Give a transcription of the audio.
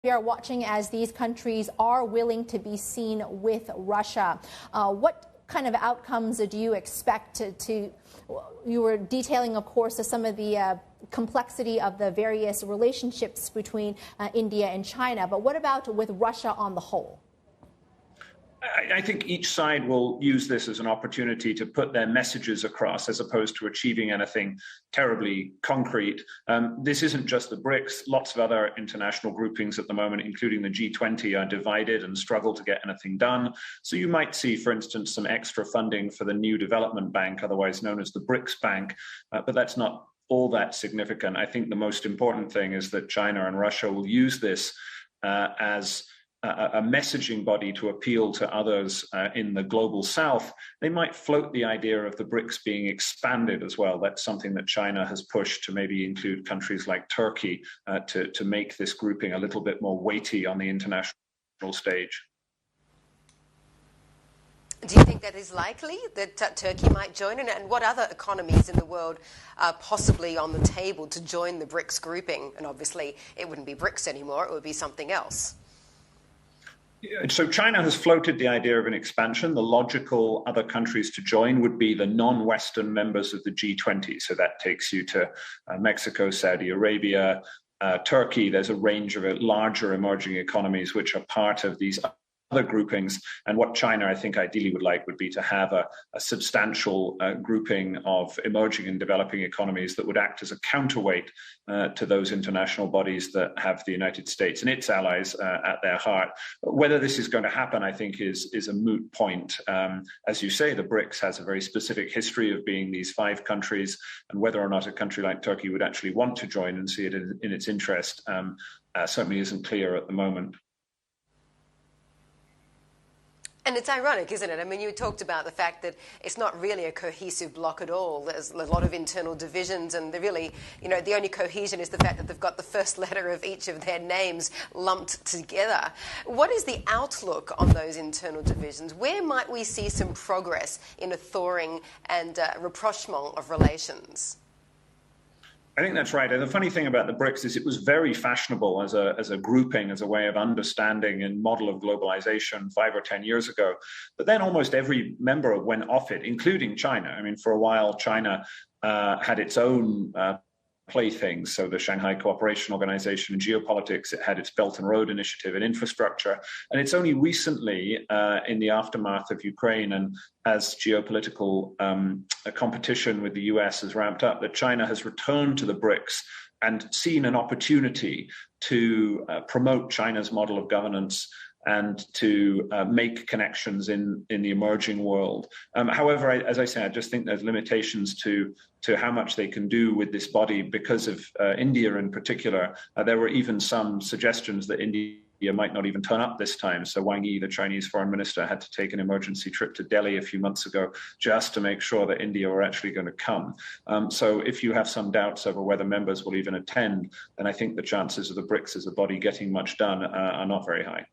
We are watching as these countries are willing to be seen with Russia. What kind of outcomes do you expect to you were detailing, of course, some of the complexity of the various relationships between India and China. But what about with Russia on the whole? I think each side will use this as an opportunity to put their messages across as opposed to achieving anything terribly concrete. This isn't just the BRICS. Lots of other international groupings at the moment, including the G20, are divided and struggle to get anything done. So you might see, for instance, some extra funding for the new development bank, otherwise known as the BRICS Bank, but that's not all that significant. I think the most important thing is that China and Russia will use this as a messaging body to appeal to others in the global south. They might float the idea of the BRICS being expanded as well. That's something that China has pushed to maybe include countries like Turkey to make this grouping a little bit more weighty on the international stage. Do you think that is likely, that Turkey might join? And what other economies in the world are possibly on the table to join the BRICS grouping? And obviously, it wouldn't be BRICS anymore. It would be something else. So China has floated the idea of an expansion. The logical other countries to join would be the non-Western members of the G20. So that takes you to Mexico, Saudi Arabia, Turkey. There's a range of larger emerging economies which are part of these other groupings. And what China, I think, ideally would like would be to have a substantial grouping of emerging and developing economies that would act as a counterweight to those international bodies that have the United States and its allies at their heart. Whether this is going to happen, I think, is a moot point. As you say, the BRICS has a very specific history of being these 5 countries, and whether or not a country like Turkey would actually want to join and see it in its interest certainly isn't clear at the moment. And it's ironic, isn't it? I mean, you talked about the fact that it's not really a cohesive bloc at all. There's a lot of internal divisions, and they're really, the only cohesion is the fact that they've got the first letter of each of their names lumped together. What is the outlook on those internal divisions? Where might we see some progress in a thawing and rapprochement of relations? I think that's right. And the funny thing about the BRICS is it was very fashionable as a grouping, as a way of understanding and model of globalization 5 or 10 years ago. But then almost every member went off it, including China. I mean, for a while, China had its own playthings. So the Shanghai Cooperation Organization in geopolitics, it had its Belt and Road Initiative in infrastructure. And it's only recently, in the aftermath of Ukraine and as geopolitical competition with the US has ramped up, that China has returned to the BRICS and seen an opportunity to promote China's model of governance and to make connections in the emerging world. However, as I say, I just think there's limitations to how much they can do with this body because of India in particular. There were even some suggestions that India might not even turn up this time. So Wang Yi, the Chinese foreign minister, had to take an emergency trip to Delhi a few months ago just to make sure that India were actually going to come. So if you have some doubts over whether members will even attend, then I think the chances of the BRICS as a body getting much done are not very high.